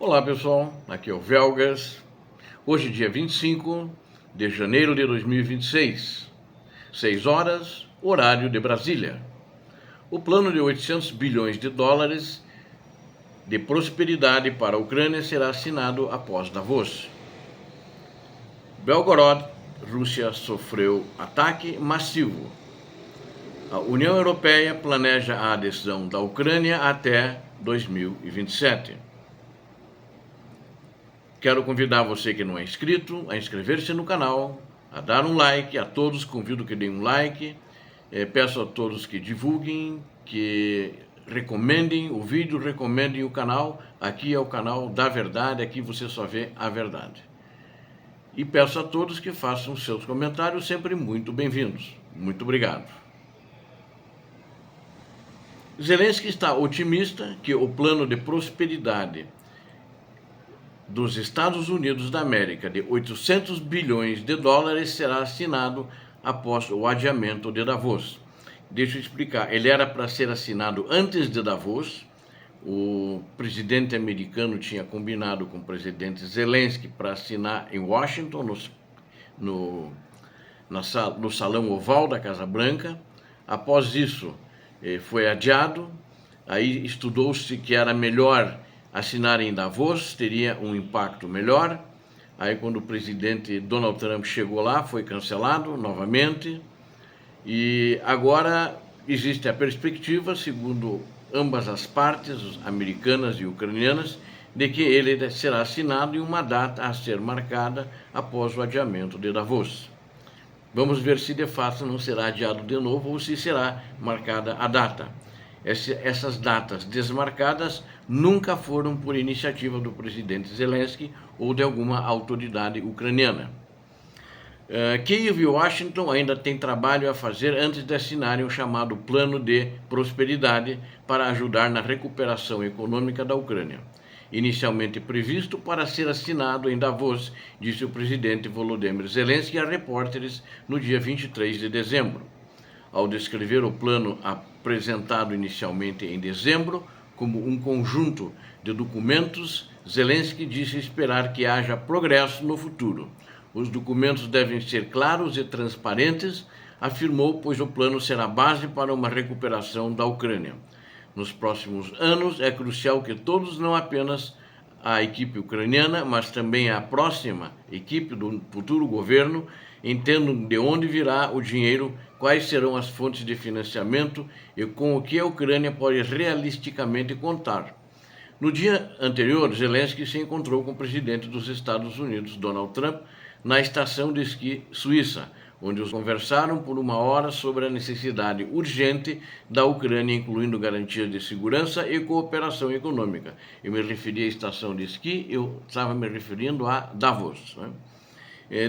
Olá pessoal, aqui é o Velgas. Hoje dia 25 de janeiro de 2026, 6 horas, horário de Brasília. O plano de 800 bilhões de dólares de prosperidade para a Ucrânia será assinado após Davos. Belgorod, Rússia sofreu ataque massivo. A União Europeia planeja a adesão da Ucrânia até 2027. Quero convidar você que não é inscrito a inscrever-se no canal, a dar um like. A todos convido que deem um like. Peço a todos que divulguem, que recomendem o vídeo, recomendem o canal. Aqui é o canal da verdade, aqui você só vê a verdade. E peço a todos que façam seus comentários sempre muito bem-vindos. Muito obrigado. Zelensky está otimista que o plano de prosperidade dos Estados Unidos da América de 800 bilhões de dólares será assinado após o adiamento de Davos. Deixa eu explicar, ele era para ser assinado antes de Davos. O presidente americano tinha combinado com o presidente Zelensky para assinar em Washington, no Salão Oval da Casa Branca. Após isso, foi adiado. Aí estudou-se que era melhor assinar em Davos, teria um impacto melhor. Aí quando o presidente Donald Trump chegou lá, foi cancelado novamente. E agora existe a perspectiva, segundo ambas as partes, americanas e ucranianas, de que ele será assinado em uma data a ser marcada após o adiamento de Davos. Vamos ver se de fato não será adiado de novo ou se será marcada a data. Essas datas desmarcadas nunca foram por iniciativa do presidente Zelensky ou de alguma autoridade ucraniana. Kiev e Washington ainda têm trabalho a fazer antes de assinarem o chamado Plano de Prosperidade para ajudar na recuperação econômica da Ucrânia. Inicialmente previsto para ser assinado em Davos, disse o presidente Volodymyr Zelensky a repórteres no dia 23 de dezembro. Ao descrever o plano apresentado inicialmente em dezembro como um conjunto de documentos, Zelensky disse esperar que haja progresso no futuro. Os documentos devem ser claros e transparentes, afirmou, pois o plano será base para uma recuperação da Ucrânia. Nos próximos anos, é crucial que todos, não apenas a equipe ucraniana, mas também a próxima equipe do futuro governo, entendam de onde virá o dinheiro, quais serão as fontes de financiamento e com o que a Ucrânia pode realisticamente contar. No dia anterior, Zelensky se encontrou com o presidente dos Estados Unidos, Donald Trump, na estação de esqui suíça, onde os conversaram por 1 hora sobre a necessidade urgente da Ucrânia, incluindo garantias de segurança e cooperação econômica. Eu me referi à estação de esqui, eu estava me referindo a Davos, né?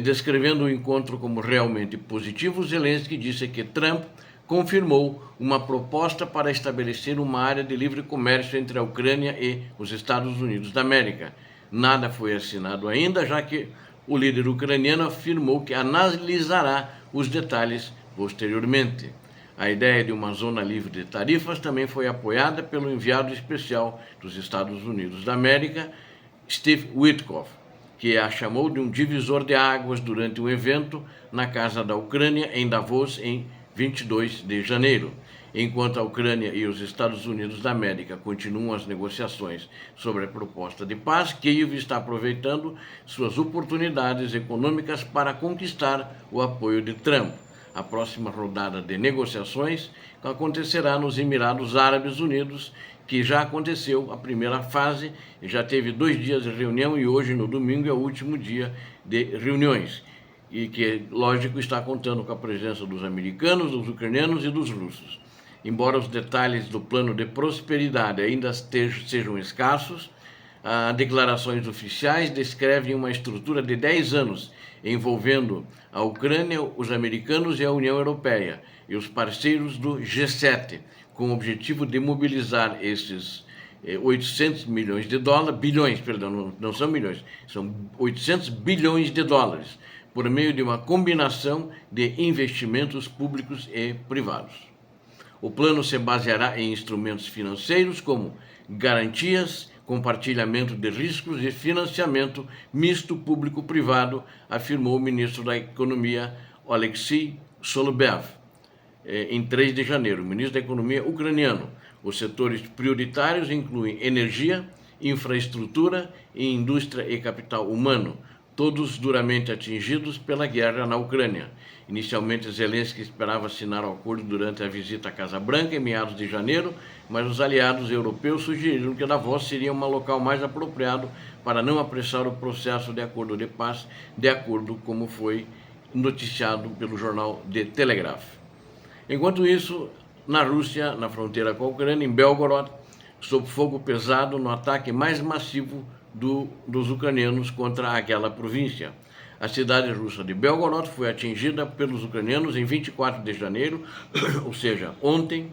Descrevendo o encontro como realmente positivo, Zelensky disse que Trump confirmou uma proposta para estabelecer uma área de livre comércio entre a Ucrânia e os Estados Unidos da América. Nada foi assinado ainda, já que o líder ucraniano afirmou que analisará os detalhes posteriormente. A ideia de uma zona livre de tarifas também foi apoiada pelo enviado especial dos Estados Unidos da América, Steve Witkoff, que a chamou de um divisor de águas durante um evento na Casa da Ucrânia, em Davos, em 22 de janeiro. Enquanto a Ucrânia e os Estados Unidos da América continuam as negociações sobre a proposta de paz, Kiev está aproveitando suas oportunidades econômicas para conquistar o apoio de Trump. A próxima rodada de negociações acontecerá nos Emirados Árabes Unidos, que já aconteceu a primeira fase, já teve 2 dias de reunião e hoje, no domingo, é o último dia de reuniões. E que, lógico, está contando com a presença dos americanos, dos ucranianos e dos russos. Embora os detalhes do plano de prosperidade ainda sejam escassos, declarações oficiais descrevem uma estrutura de 10 anos envolvendo a Ucrânia, os americanos e a União Europeia e os parceiros do G7, com o objetivo de mobilizar esses 800 milhões de dólares, bilhões, perdão, não são milhões, são 800 bilhões de dólares, por meio de uma combinação de investimentos públicos e privados. O plano se baseará em instrumentos financeiros como garantias, compartilhamento de riscos e financiamento misto público-privado, afirmou o ministro da Economia Alexei Solovyov em 3 de janeiro. O ministro da Economia ucraniano. Os setores prioritários incluem energia, infraestrutura e indústria e capital humano, todos duramente atingidos pela guerra na Ucrânia. Inicialmente, Zelensky esperava assinar o acordo durante a visita à Casa Branca em meados de janeiro, mas os aliados europeus sugeriram que Davos seria um local mais apropriado para não apressar o processo de acordo de paz, de acordo como foi noticiado pelo jornal The Telegraph. Enquanto isso, na Rússia, na fronteira com a Ucrânia, em Belgorod, sob fogo pesado no ataque mais massivo dos ucranianos contra aquela província. A cidade russa de Belgorod foi atingida pelos ucranianos em 24 de janeiro, ou seja, ontem.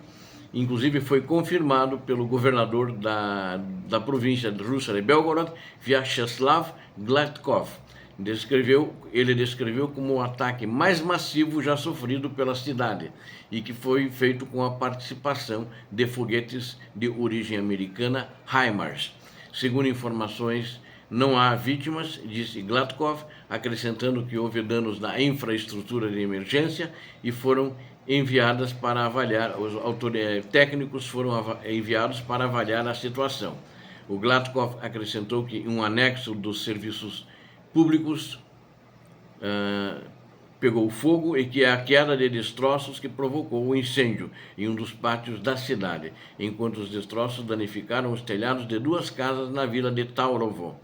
Inclusive foi confirmado pelo governador da província russa de Belgorod, Vyacheslav Gladkov. Ele descreveu como o ataque mais massivo já sofrido pela cidade e que foi feito com a participação de foguetes de origem americana HIMARS. Segundo informações, não há vítimas, disse Gladkov, acrescentando que houve danos na infraestrutura de emergência e foram enviadas para avaliar, técnicos foram enviados para avaliar a situação. O Gladkov acrescentou que um anexo dos serviços públicos pegou fogo e que é a queda de destroços que provocou o incêndio em um dos pátios da cidade, enquanto os destroços danificaram os telhados de 2 casas na vila de Taurovo.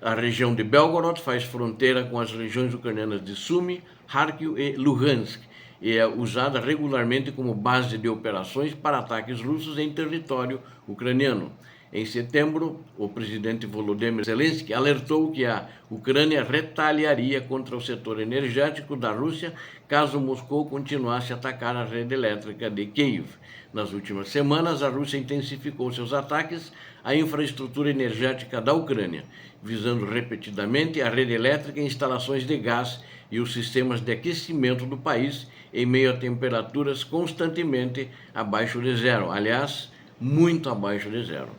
A região de Belgorod faz fronteira com as regiões ucranianas de Sumy, Kharkiv e Luhansk e é usada regularmente como base de operações para ataques russos em território ucraniano. Em setembro, o presidente Volodymyr Zelensky alertou que a Ucrânia retaliaria contra o setor energético da Rússia caso Moscou continuasse a atacar a rede elétrica de Kiev. Nas últimas semanas, a Rússia intensificou seus ataques à infraestrutura energética da Ucrânia, visando repetidamente a rede elétrica e instalações de gás e os sistemas de aquecimento do país em meio a temperaturas constantemente abaixo de zero, aliás, muito abaixo de zero.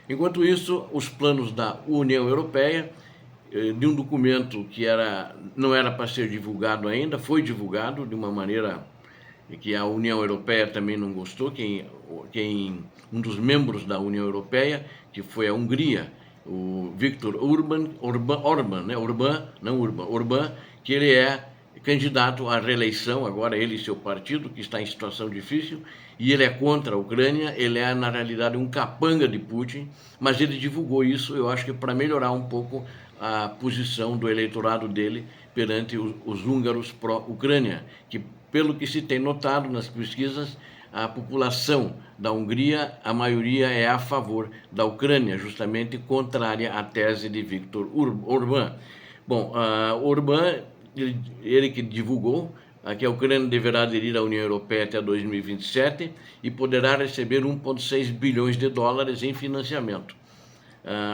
Enquanto isso, os planos da União Europeia, de um documento que não era para ser divulgado ainda, foi divulgado de uma maneira que a União Europeia também não gostou, um dos membros da União Europeia, que foi a Hungria, o Viktor Orbán, que ele é candidato à reeleição, agora ele e seu partido, que está em situação difícil, e ele é contra a Ucrânia, ele é, na realidade, um capanga de Putin, mas ele divulgou isso, eu acho que para melhorar um pouco a posição do eleitorado dele perante os húngaros pró-Ucrânia, que, pelo que se tem notado nas pesquisas, a população da Hungria, a maioria é a favor da Ucrânia, justamente contrária à tese de Viktor Orbán. Bom, Orbán, ele que divulgou que a Ucrânia deverá aderir à União Europeia até 2027 e poderá receber 1,6 bilhões de dólares em financiamento,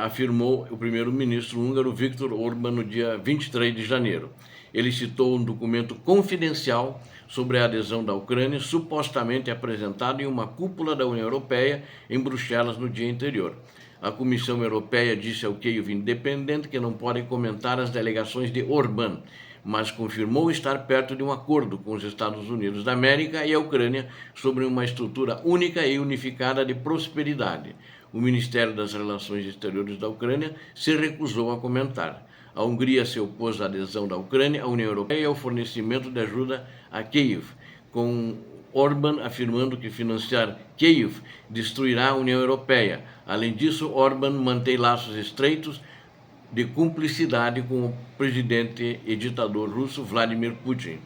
afirmou o primeiro-ministro húngaro Viktor Orbán no dia 23 de janeiro. Ele citou um documento confidencial sobre a adesão da Ucrânia, supostamente apresentado em uma cúpula da União Europeia em Bruxelas no dia anterior. A Comissão Europeia disse ao Kiev Independent que não pode comentar as delegações de Orbán, mas confirmou estar perto de um acordo com os Estados Unidos da América e a Ucrânia sobre uma estrutura única e unificada de prosperidade. O Ministério das Relações Exteriores da Ucrânia se recusou a comentar. A Hungria se opôs à adesão da Ucrânia à União Europeia e ao fornecimento de ajuda a Kiev, com Orbán afirmando que financiar Kiev destruirá a União Europeia. Além disso, Orbán mantém laços estreitos de cumplicidade com o presidente e ditador russo Vladimir Putin.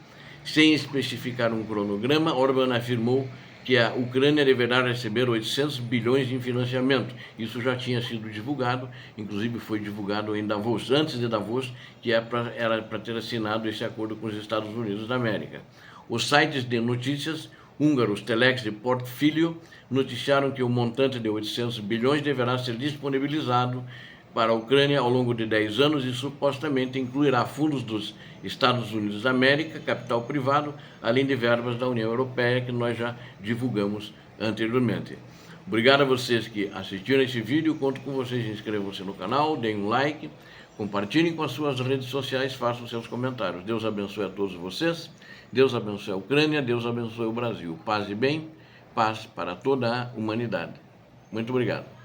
Sem especificar um cronograma, Orbán afirmou que a Ucrânia deverá receber 800 bilhões em financiamento. Isso já tinha sido divulgado, inclusive foi divulgado em Davos, antes de Davos, que era para ter assinado esse acordo com os Estados Unidos da América. Os sites de notícias húngaros Telex e Portfólio noticiaram que o montante de 800 bilhões deverá ser disponibilizado para a Ucrânia ao longo de 10 anos e supostamente incluirá fundos dos Estados Unidos da América, capital privado, além de verbas da União Europeia, que nós já divulgamos anteriormente. Obrigado a vocês que assistiram esse vídeo. Conto com vocês, inscrevam-se no canal, deem um like, compartilhem com as suas redes sociais, façam seus comentários. Deus abençoe a todos vocês, Deus abençoe a Ucrânia, Deus abençoe o Brasil. Paz e bem, paz para toda a humanidade. Muito obrigado.